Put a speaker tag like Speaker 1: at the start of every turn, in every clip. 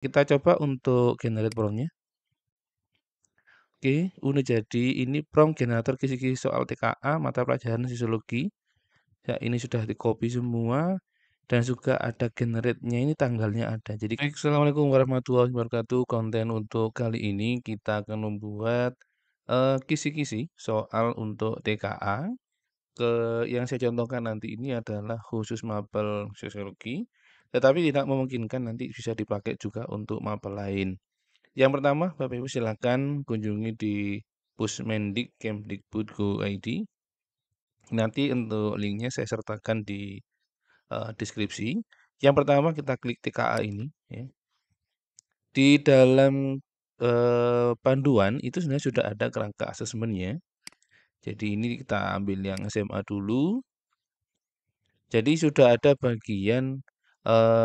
Speaker 1: Kita coba untuk generate prompt-nya. Oke, udah jadi ini prompt generator kisi-kisi soal TKA mata pelajaran sosiologi. Ya, ini sudah di-copy semua dan juga ada generate-nya ini tanggalnya ada. Jadi, baik, assalamualaikum warahmatullahi wabarakatuh. Konten untuk kali ini kita akan membuat kisi-kisi soal untuk TKA. Yang saya contohkan nanti ini adalah khusus mapel sosiologi, tetapi tidak memungkinkan nanti bisa dipakai juga untuk mapel lain. Yang pertama, Bapak Ibu silakan kunjungi di Pusmendik Kemdikbud.go.id. Nanti untuk linknya saya sertakan di deskripsi. Yang pertama kita klik TKA ini, ya. Di dalam panduan itu sebenarnya sudah ada kerangka asesmennya. Jadi ini kita ambil yang SMA dulu. Jadi sudah ada bagian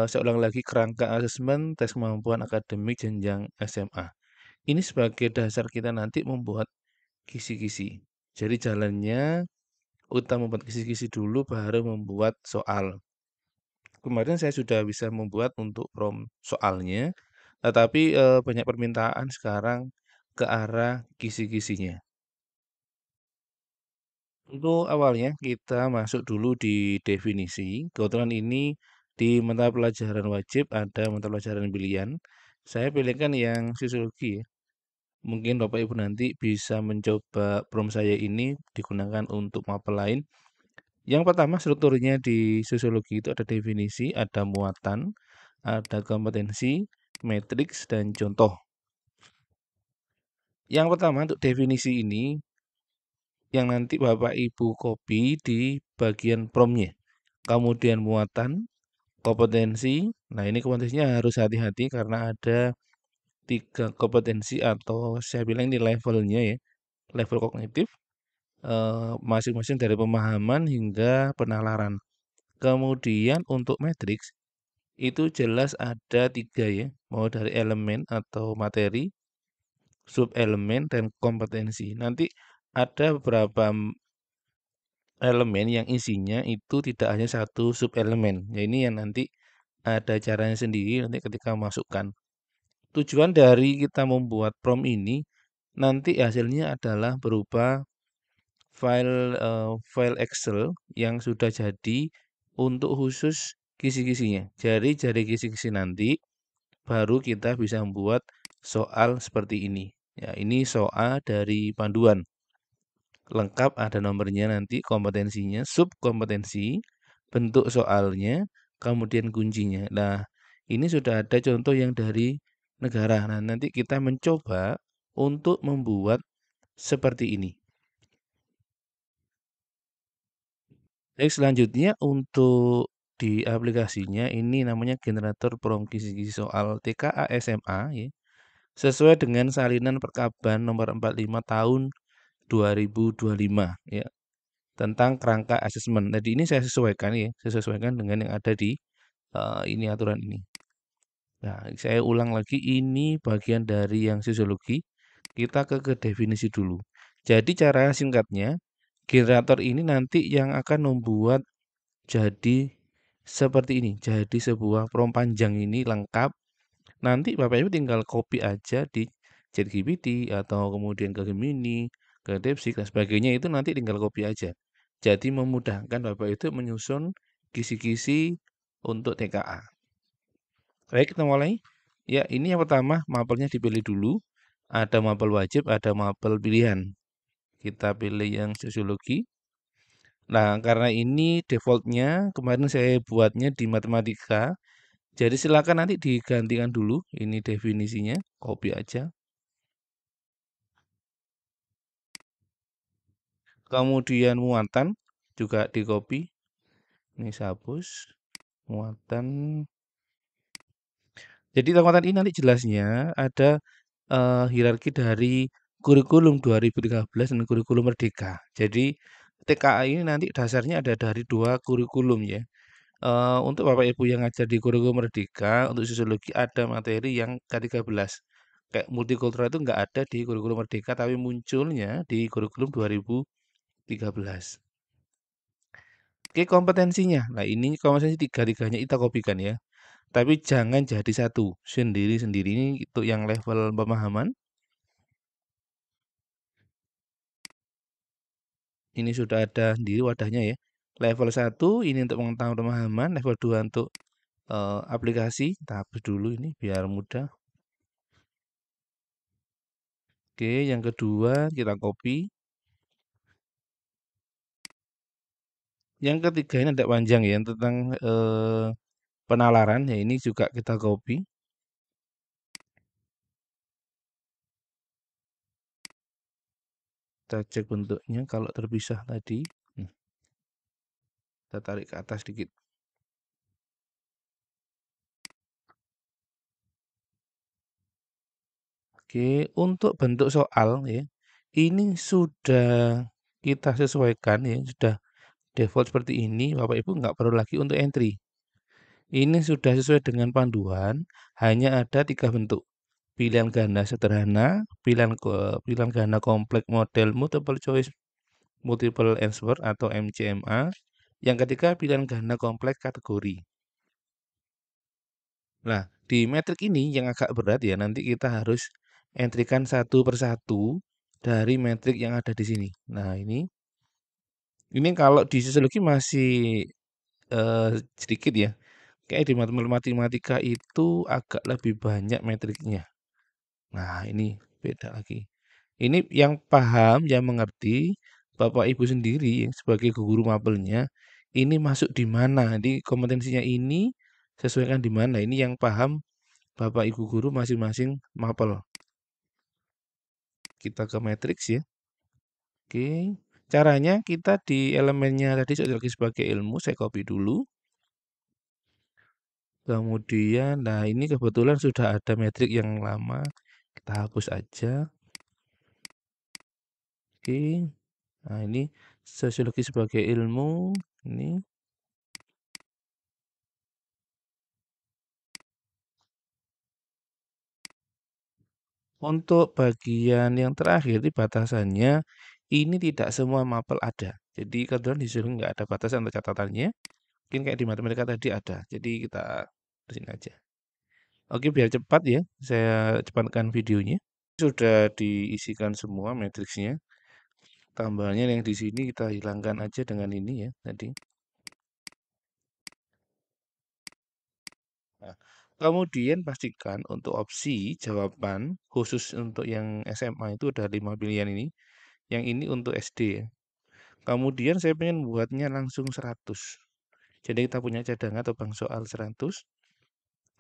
Speaker 1: saya ulang lagi kerangka asesmen tes kemampuan akademik jenjang SMA. Ini sebagai dasar kita nanti membuat kisi-kisi. Jadi jalannya utama membuat kisi-kisi dulu baru membuat soal. Kemarin saya sudah bisa membuat untuk prompt soalnya, tetapi banyak permintaan sekarang ke arah kisi-kisinya. Untuk awalnya kita masuk dulu di definisi. Kebetulan ini di mata pelajaran wajib ada mata pelajaran pilihan. Saya pilihkan yang sosiologi ya. Mungkin Bapak Ibu nanti bisa mencoba prompt saya ini digunakan untuk mapel lain. Yang pertama strukturnya di sosiologi itu ada definisi, ada muatan, ada kompetensi, matriks, dan contoh. Yang pertama untuk definisi ini yang nanti Bapak Ibu copy di bagian prompt-nya. Kemudian muatan, kompetensi. Nah, ini kompetensinya harus hati-hati karena ada 3 kompetensi atau saya bilang ini levelnya ya. Level kognitif, masing-masing dari pemahaman hingga penalaran. Kemudian untuk matriks itu jelas ada 3 ya, mau dari elemen atau materi, subelemen, dan kompetensi. Nanti ada beberapa elemen yang isinya itu tidak hanya satu subelemen. Ya ini yang nanti ada caranya sendiri nanti ketika masukkan. Tujuan dari kita membuat prompt ini nanti hasilnya adalah berupa file Excel yang sudah jadi untuk khusus kisi-kisinya. Jadi dari kisi-kisi nanti baru kita bisa membuat soal seperti ini. Ya, ini soal dari panduan. Lengkap ada nomornya nanti, kompetensinya, subkompetensi, bentuk soalnya, kemudian kuncinya. Nah, ini sudah ada contoh yang dari negara. Nah, nanti kita mencoba untuk membuat seperti ini. Baik, selanjutnya untuk di aplikasinya ini namanya generator prompt kisi-kisi soal TKA SMA ya. Sesuai dengan salinan Perkaban nomor 45 tahun 2025 ya. Tentang kerangka asesmen. Jadi ini saya sesuaikan ya, saya sesuaikan dengan yang ada di ini aturan ini. Nah, saya ulang lagi ini bagian dari yang sosiologi. Kita ke definisi dulu. Jadi cara singkatnya, generator ini nanti yang akan membuat jadi seperti ini. Jadi sebuah prompt panjang ini lengkap. Nanti Bapak Ibu tinggal copy aja di ChatGPT atau kemudian ke Gemini, ke DeepSeek dan sebagainya itu nanti tinggal copy aja. Jadi memudahkan Bapak itu menyusun kisi-kisi untuk TKA. Baik, kita mulai. Ya, ini yang pertama mapelnya dipilih dulu. Ada mapel wajib, ada mapel pilihan. Kita pilih yang sosiologi. Nah, karena ini defaultnya kemarin saya buatnya di matematika. Jadi silakan nanti digantikan dulu. Ini definisinya, copy aja. Kemudian muatan juga di copy. Ini saya hapus. Muatan. Jadi muatan ini nanti jelasnya ada hierarki dari kurikulum 2013 dan kurikulum Merdeka. Jadi TKA ini nanti dasarnya ada dari 2 kurikulum ya. Untuk Bapak Ibu yang ngajar di kurikulum Merdeka, untuk sosiologi ada materi yang K13. Kayak multikultural itu nggak ada di kurikulum Merdeka, tapi munculnya di kurikulum 2013. Oke, kompetensinya. Nah, ini kompetensi tiga-tiganya kita kopikan ya. Tapi jangan jadi satu, sendiri-sendiri ini untuk yang level pemahaman. Ini sudah ada sendiri wadahnya ya. Level satu ini untuk pengetahuan pemahaman, level 2 untuk aplikasi. Kita hapus dulu ini biar mudah. Oke, yang kedua kita copy. Yang ketiga ini ada panjang ya tentang penalaran ya ini juga kita copy. Kita cek bentuknya kalau terpisah tadi. Hmm, kita tarik ke atas sedikit. Oke, untuk bentuk soal ya, ini sudah kita sesuaikan ya, sudah default seperti ini. Bapak Ibu nggak perlu lagi untuk entry. Ini sudah sesuai dengan panduan, hanya ada 3 bentuk. Pilihan ganda sederhana, pilihan ganda kompleks model multiple choice multiple answer atau MCMA. Yang ketiga pilihan ganda kompleks kategori. Nah, di metrik ini yang agak berat ya, nanti kita harus entrykan satu persatu dari metrik yang ada di sini. Nah, ini kalau di sosiologi masih sedikit ya. Kayak di matematika itu agak lebih banyak metriknya. Nah, ini beda lagi. Ini yang paham, yang mengerti, Bapak Ibu sendiri sebagai guru mapelnya, ini masuk di mana? Di kompetensinya ini sesuaikan di mana? Ini yang paham Bapak Ibu guru masing-masing mapel. Kita ke matriks ya. Oke. Caranya kita di elemennya tadi sosiologi sebagai ilmu, saya copy dulu. Kemudian, nah ini kebetulan sudah ada metrik yang lama. Kita hapus aja. Oke. Nah ini sosiologi sebagai ilmu. Ini untuk bagian yang terakhir di batasannya, ini tidak semua mapel ada. Jadi kebetulan di sini nggak ada batasan untuk catatannya. Mungkin kayak di matematika tadi ada. Jadi kita di sini aja. Oke, biar cepat ya, saya cepatkan videonya. Sudah diisikan semua matriksnya. Tambahannya yang di sini kita hilangkan aja dengan ini ya tadi. Nah, kemudian pastikan untuk opsi jawaban khusus untuk yang SMA itu ada 5 pilihan ini. Yang ini untuk SD ya. Kemudian saya pengen buatnya langsung 100. Jadi kita punya cadangan atau bank soal 100.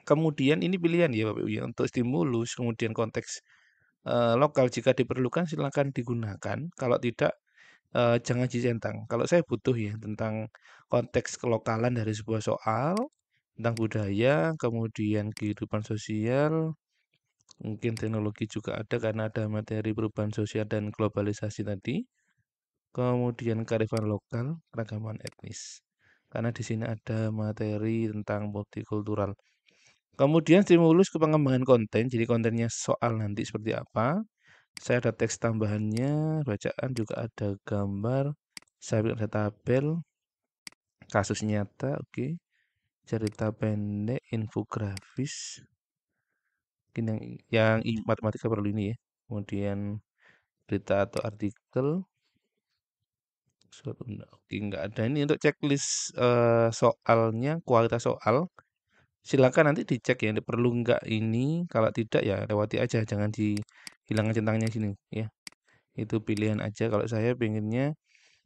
Speaker 1: Kemudian ini pilihan ya Bapak Ibu ya untuk stimulus, kemudian konteks lokal jika diperlukan silakan digunakan. Kalau tidak jangan dicentang. Kalau saya butuh ya tentang konteks kelokalan dari sebuah soal, tentang budaya, kemudian kehidupan sosial, mungkin teknologi juga ada karena ada materi perubahan sosial dan globalisasi tadi. Kemudian kearifan lokal, keragaman etnis. Karena di sini ada materi tentang multikultural. Kemudian stimulus ke pengembangan konten, jadi kontennya soal nanti seperti apa. Saya ada teks tambahannya, bacaan juga ada gambar, saya ada tabel, kasus nyata, oke. Cerita pendek, infografis, mungkin yang matematika perlu ini ya. Kemudian berita atau artikel, oke nggak ada ini untuk checklist soalnya, kualitas soal. Silakan nanti dicek ya, perlu nggak ini. Kalau tidak ya lewati aja, jangan dihilangkan centangnya sini ya. Itu pilihan aja. Kalau saya pengennya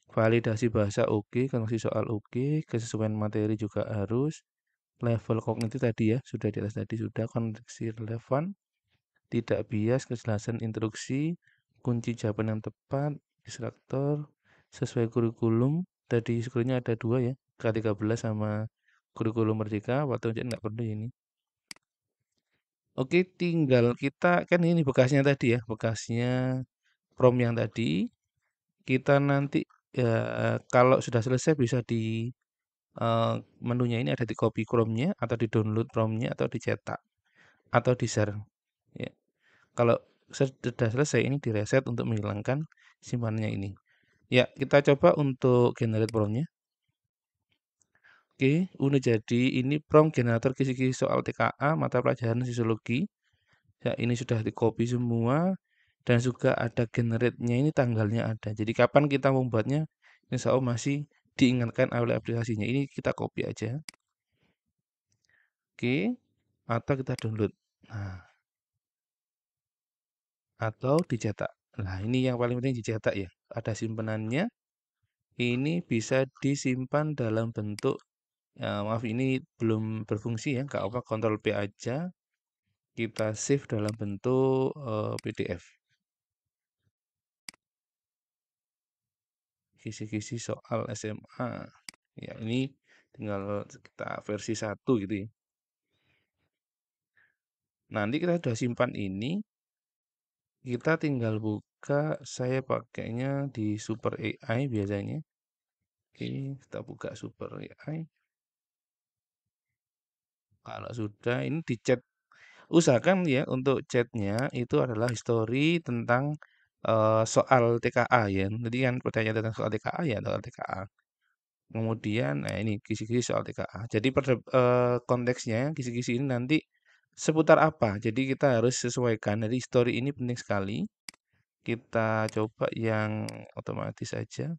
Speaker 1: validasi bahasa oke, konstruksi soal oke, kesesuaian materi juga harus. Level kognitif tadi ya, sudah di atas tadi sudah koneksi relevan, tidak bias, kejelasan instruksi, kunci jawaban yang tepat, instruktur, sesuai kurikulum. Tadi sebenarnya ada dua ya, K13 sama kurikulum merdeka, waktu ujian nggak perlu ini. Oke, tinggal kita kan ini bekasnya tadi ya, bekasnya prom yang tadi. Kita nanti ya, kalau sudah selesai bisa di menunya ini ada di copy Chrome-nya atau di download Chrome-nya atau dicetak atau di share. Ya. Kalau sudah selesai ini di reset untuk menghilangkan simpanannya ini. Ya, kita coba untuk generate Chrome-nya. Oke, udah jadi ini prompt generator kisi-kisi soal TKA mata pelajaran sosiologi. Ya, ini sudah di-copy semua dan juga ada generate-nya ini tanggalnya ada. Jadi kapan kita membuatnya, insya Allah masih diingatkan oleh aplikasinya. Ini kita copy aja. Oke, atau kita download. Nah, atau dicetak. Nah, ini yang paling penting dicetak ya. Ada simpenannya. Ini bisa disimpan dalam bentuk, ya, maaf ini belum berfungsi ya, nggak apa, Ctrl P aja. Kita save dalam bentuk PDF. Kisi-kisi soal SMA. Ya, ini tinggal kita versi 1 gitu ya. Nanti kita sudah simpan ini, kita tinggal buka, saya pakainya di Super AI biasanya. Oke, kita buka Super AI. Kalau sudah, ini di chat. Usahakan ya untuk chatnya itu adalah history tentang soal TKA ya. Jadi kan pertanyaan tentang soal TKA ya soal TKA. Kemudian, nah ini kisi-kisi soal TKA. Jadi konteksnya kisi-kisi ini nanti seputar apa. Jadi kita harus sesuaikan. Jadi story ini penting sekali. Kita coba yang otomatis saja.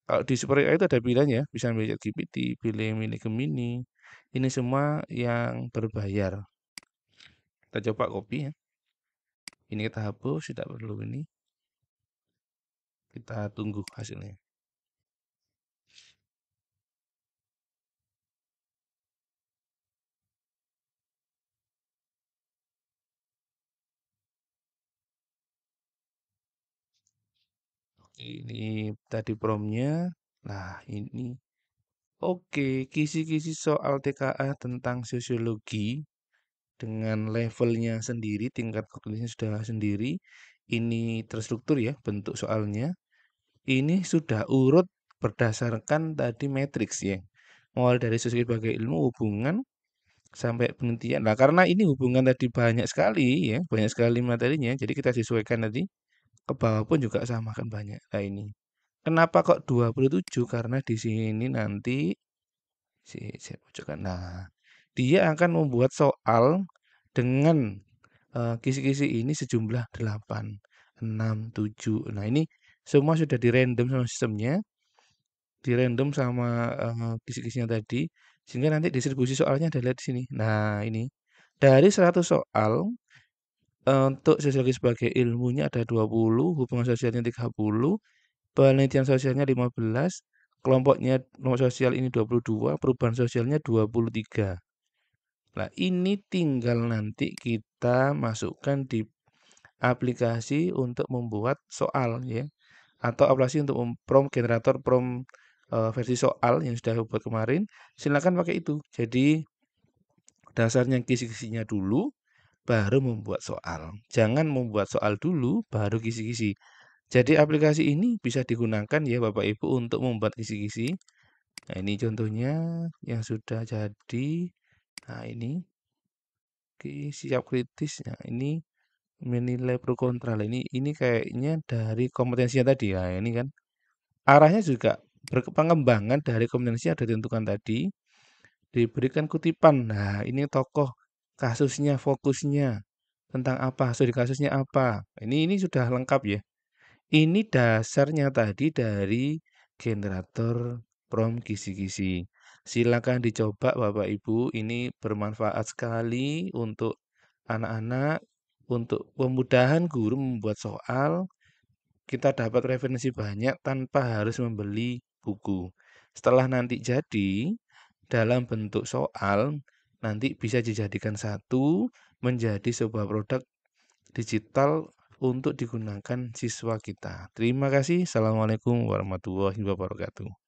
Speaker 1: Kalau di Super AI itu ada pilihan ya, bisa milih ChatGPT, pilih milih Gemini. Ini semua yang berbayar. Kita coba copy ya. Ini kita hapus, tidak perlu ini. Kita tunggu hasilnya. Ini tadi promnya. Nah, ini. Oke, kisi-kisi soal TKA tentang sosiologi dengan levelnya sendiri, tingkat kognisinya sudah sendiri. Ini terstruktur ya bentuk soalnya. Ini sudah urut berdasarkan tadi matriks ya. Mulai dari sosiologi sebagai ilmu hubungan sampai penelitian. Nah, karena ini hubungan tadi banyak sekali ya, banyak sekali materinya. Jadi kita sesuaikan tadi ke bawah pun juga sama kan banyak. Nah, ini. Kenapa kok 27? Karena di sini nanti si pojokan. Nah, dia akan membuat soal dengan kisi-kisi ini sejumlah 8, 6, 7. Nah, ini semua sudah di-random sama sistemnya, di-random sama kisi-kisinya tadi, sehingga nanti distribusi soalnya ada lihat di sini. Nah, ini dari 100 soal untuk sosiologi sebagai ilmunya ada 20, hubungan sosialnya 30, penelitian sosialnya 15, kelompok sosial ini 22, perubahan sosialnya 23. Nah, ini tinggal nanti kita masukkan di aplikasi untuk membuat soal ya, atau aplikasi untuk prompt generator prompt versi soal yang sudah saya buat kemarin. Silakan pakai itu. Jadi dasarnya kisi-kisinya dulu, baru membuat soal. Jangan membuat soal dulu, baru kisi-kisi. Jadi aplikasi ini bisa digunakan ya Bapak Ibu untuk membuat kisi-kisi. Nah, ini contohnya yang sudah jadi. Nah, ini oke, siap kritis. Nah, ini menilai pro kontra. Lah, ini kayaknya dari kompetensinya tadi ya. Ini kan arahnya juga pengembangan dari kompetensi yang sudah ditentukan tadi. Diberikan kutipan. Nah, ini tokoh kasusnya, fokusnya tentang apa, studi kasusnya apa. Ini sudah lengkap ya. Ini dasarnya tadi dari generator prompt kisi-kisi. Silakan dicoba Bapak Ibu, ini bermanfaat sekali untuk anak-anak, untuk kemudahan guru membuat soal. Kita dapat referensi banyak tanpa harus membeli buku. Setelah nanti jadi, dalam bentuk soal, nanti bisa dijadikan satu menjadi sebuah produk digital untuk digunakan siswa kita. Terima kasih. Assalamualaikum warahmatullahi wabarakatuh.